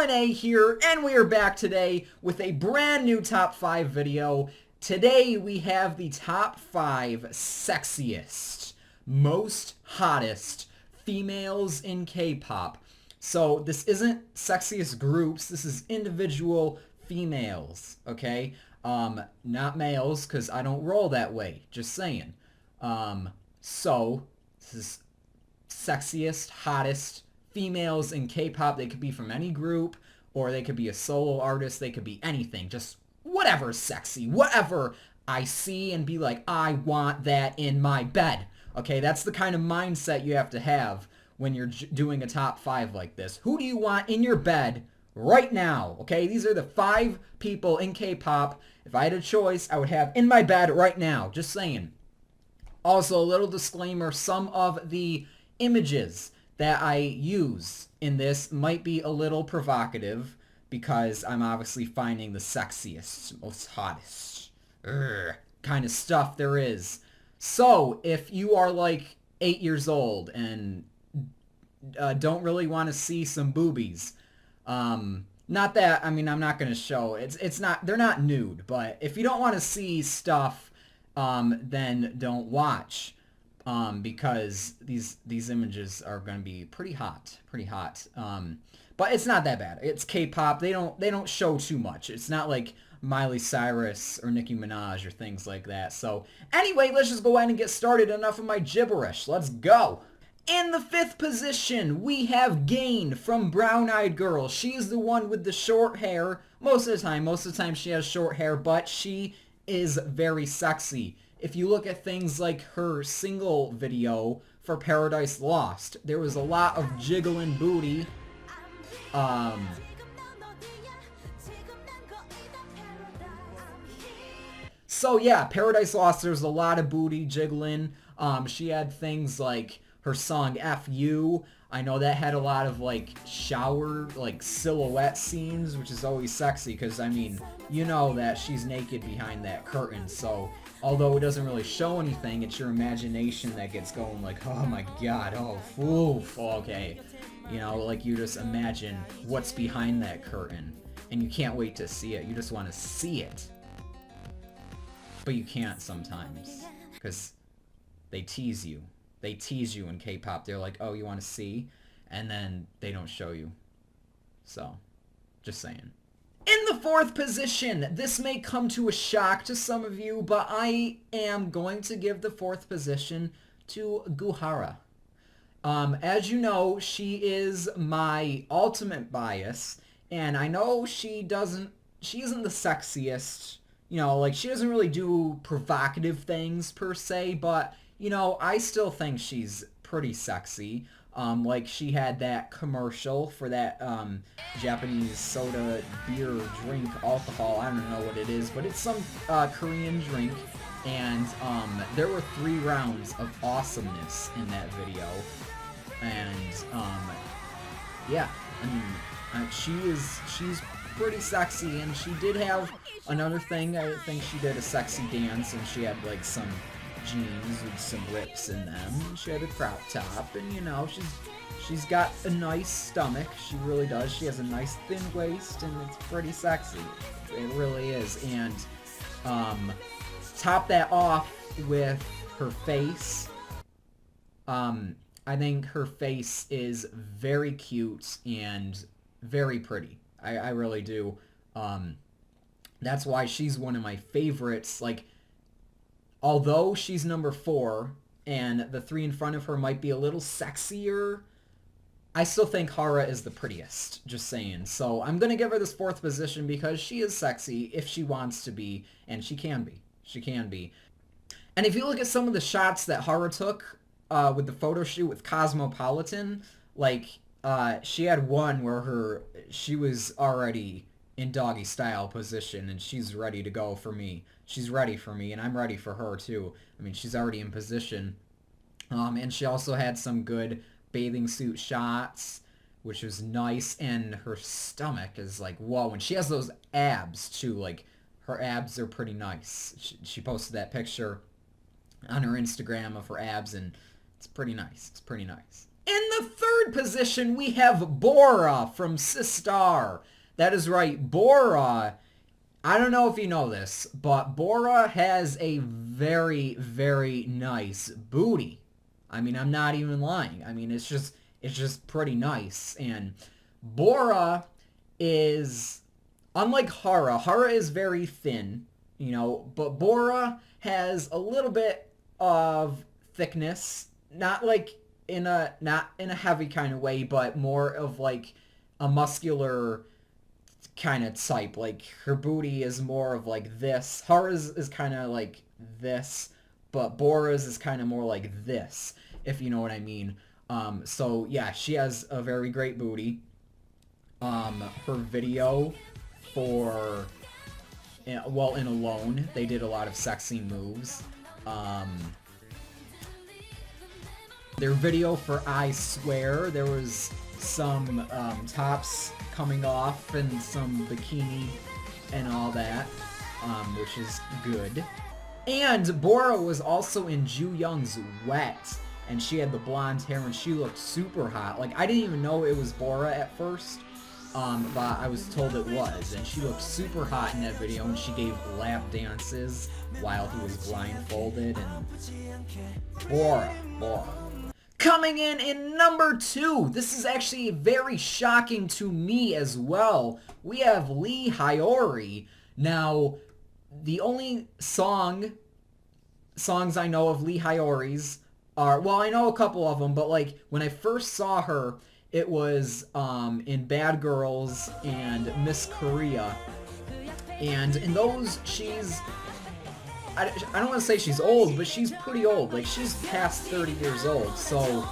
LNA here, and we are back today with a brand new top 5 video. Today we have the top 5 sexiest, most hottest females in K-pop. So this isn't sexiest groups, this is individual females, okay? Not males, because I don't roll that way, just saying. So this is sexiest, hottest females in K-pop. They could be from any group, or they could be a solo artist. They could be anything. Just whatever's sexy. Whatever I see and be like, I want that in my bed. Okay, that's the kind of mindset you have to have when you're doing a top 5 like this. Who do you want in your bed right now? Okay, these are the 5 people in K-pop. If I had a choice, I would have in my bed right now. Just saying. Also, a little disclaimer, some of the images that I use in this might be a little provocative because I'm obviously finding the sexiest, most hottest kind of stuff there is. So, if you are like 8 years old and don't really want to see some boobies, not that, I mean, I'm not going to show, it's not, they're not nude, but if you don't want to see stuff, then don't watch. Because these images are going to be pretty hot. But it's not that bad. It's K-pop. They don't show too much. It's not like Miley Cyrus or Nicki Minaj or things like that. So anyway, let's just go ahead and get started. Enough of my gibberish. Let's go. In the 5th position, we have Gain from Brown Eyed Girl. She is the one with the short hair. Most of the time she has short hair, but she is very sexy. If you look at things like her single video for Paradise Lost, there was a lot of jiggling booty. So yeah, Paradise Lost, there's a lot of booty jiggling. She had things like her song F You. I know that had a lot of like shower, like silhouette scenes, which is always sexy because, I mean, you know that she's naked behind that curtain. So although it doesn't really show anything, it's your imagination that gets going like, oh my god, oh, oof, okay. You know, like you just imagine what's behind that curtain and you can't wait to see it. You just want to see it. But you can't sometimes because they tease you. They tease you in K-pop. They're like, oh, you want to see? And then they don't show you. So, just saying. In the 4th position, this may come to a shock to some of you, but I am going to give the 4th position to Gura. As you know, she is my ultimate bias, and I know she isn't the sexiest, you know, like she doesn't really do provocative things per se, but you know, I still think she's pretty sexy. Like she had that commercial for that Japanese soda beer drink alcohol. I don't know what it is, but it's some Korean drink. And there were 3 rounds of awesomeness in that video. And yeah, I mean, she's pretty sexy, and she did have another thing. I think she did a sexy dance, and she had like some jeans with some rips in them. She had a crop top, and you know, she's got a nice stomach. She really does. She has a nice thin waist, and it's pretty sexy. It really is. And top that off with her face. I think her face is very cute and very pretty. I really do. That's why she's one of my favorites. Like, although she's number 4, and the 3 in front of her might be a little sexier, I still think Hara is the prettiest, just saying. So I'm going to give her this 4th position because she is sexy if she wants to be, and she can be. She can be. And if you look at some of the shots that Hara took with the photo shoot with Cosmopolitan, like, she had one where she was already in doggy style position, and she's ready to go for me. She's ready for me, and I'm ready for her too. I mean, she's already in position. And she also had some good bathing suit shots, which was nice, and her stomach is like, whoa, and she has those abs too. Like, her abs are pretty nice. She posted that picture on her Instagram of her abs, and it's pretty nice. It's pretty nice. In the third position, we have Bora from Sistar. That is right, Bora. I don't know if you know this, but Bora has a very, very nice booty. I mean, I'm not even lying. I mean, it's just pretty nice. And Bora is unlike Hara. Hara is very thin, but Bora has a little bit of thickness, not in a heavy kind of way, but more of like a muscular kind of type. Like her booty is more of like this. Hara's is kind of like this, but Bora's is kind of more like this, if you know what I mean. So yeah, she has a very great booty. Her video for, well, in Alone, they did a lot of sexy moves. Their video for I Swear, there was some tops coming off and some bikini and all that, which is good. And Bora was also in Ju Young's Wet, and she had the blonde hair and she looked super hot. Like, I didn't even know it was Bora at first, but I was told it was, and she looked super hot in that video, and she gave lap dances while he was blindfolded, and Bora. Coming in number 2, this is actually very shocking to me as well, we have Lee Hyori. Now, the only songs I know of Lee Hyori's are, well, I know a couple of them, but like when I first saw her, it was in Bad Girls and Miss Korea. And in those, I don't want to say she's old, but she's pretty old. Like, she's past 30 years old. So,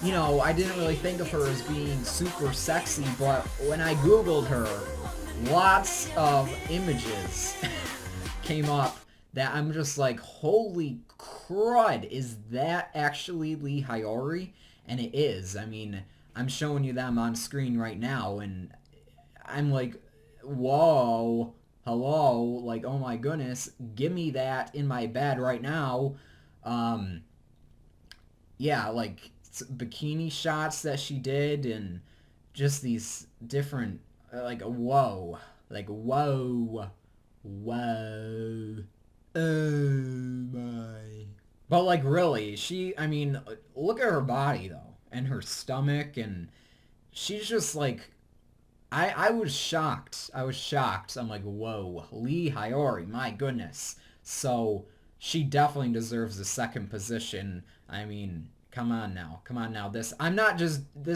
I didn't really think of her as being super sexy, but when I Googled her, lots of images came up that I'm just like, holy crud, is that actually Lee Hyori? And it is. I mean, I'm showing you them on screen right now, and I'm like, whoa, hello, like, oh my goodness, give me that in my bed right now. Yeah, like, bikini shots that she did, and just these different, whoa, oh my. But, like, really, I mean, look at her body, though, and her stomach, and she's just, like, I was shocked. I'm like, whoa, Lee Hyori, my goodness. So, she definitely deserves the second position. I mean, come on now. This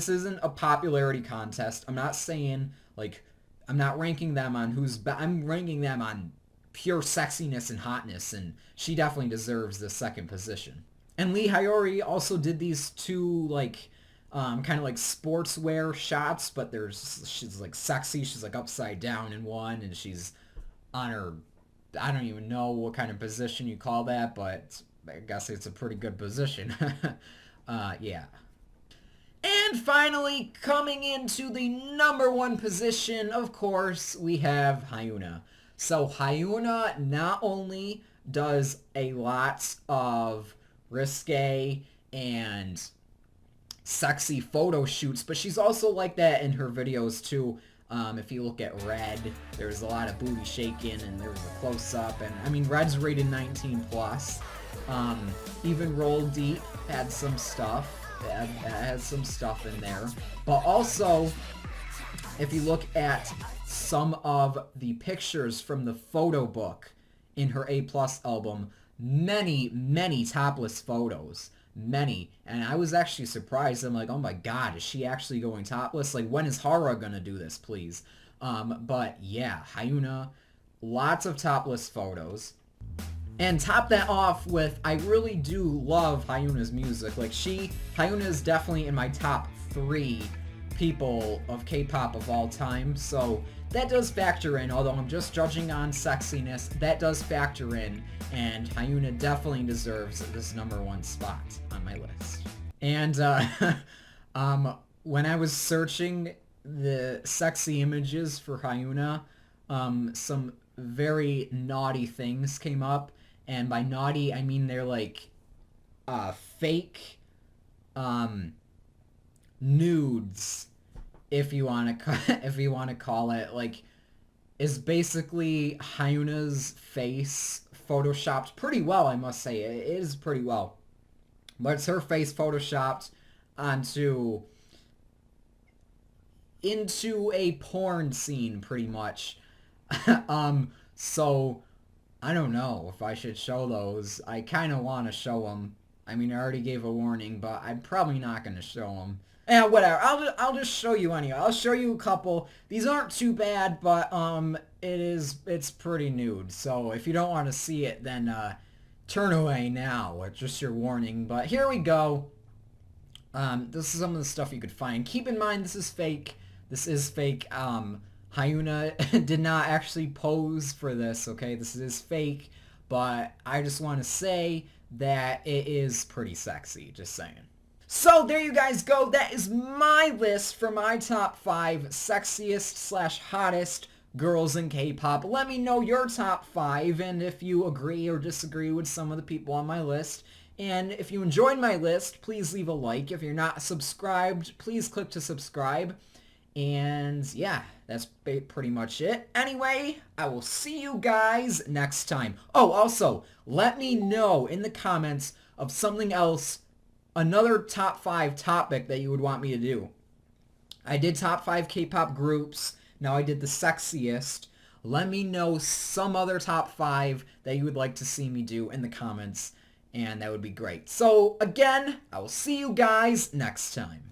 isn't a popularity contest. I'm not saying, like, I'm not ranking them on I'm ranking them on pure sexiness and hotness, and she definitely deserves the second position. And Lee Hyori also did these two, like, kind of like sportswear shots, but she's like sexy. She's like upside down in one, and she's on her, I don't even know what kind of position you call that, but I guess it's a pretty good position. Yeah. And finally, coming into the number 1 position, of course, we have Hyuna. So Hyuna not only does a lot of risque and sexy photo shoots, but she's also like that in her videos too. If you look at Red, there's a lot of booty shaking, and there's a close-up, and I mean, Red's rated 19 plus. Even Roll Deep had some stuff. It had some stuff in there. But also, if you look at some of the pictures from the photo book in her A+ album, many topless photos. Many. And I was actually surprised. I'm like, oh my god, is she actually going topless? Like, when is Hara gonna do this, please? But yeah, Hyuna, lots of topless photos. And top that off with, I really do love Hyuna's music. Like, Hyuna is definitely in my top 3 people of K-pop of all time. So that does factor in, although I'm just judging on sexiness, that does factor in, and Hyuna definitely deserves this number 1 spot on my list. And when I was searching the sexy images for Hyuna, some very naughty things came up, and by naughty I mean they're like fake nudes, if you want to if you want to call it, like, is basically Hyuna's face photoshopped pretty well, I must say. It is pretty well. But it's her face photoshopped onto into a porn scene pretty much. So I don't know if I should show those. I kind of want to show them. I mean, I already gave a warning, but I'm probably not going to show them. Yeah, whatever. I'll just show you anyway. I'll show you a couple. These aren't too bad, but it's pretty nude. So if you don't want to see it, then turn away now. It's just your warning. But here we go. This is some of the stuff you could find. Keep in mind, this is fake. This is fake. Hyuna did not actually pose for this, okay? This is fake, but I just want to say that it is pretty sexy, just saying. So there you guys go. That is my list for my top 5 sexiest / hottest girls in K-pop. Let me know your top 5 and if you agree or disagree with some of the people on my list. And if you enjoyed my list, please leave a like. If you're not subscribed, please click to subscribe. And yeah, that's pretty much it. Anyway, I will see you guys next time. Oh, also, let me know in the comments of something else, another top 5 topic that you would want me to do. I did top 5 K-pop groups. Now I did the sexiest. Let me know some other top 5 that you would like to see me do in the comments, and that would be great. So again, I will see you guys next time.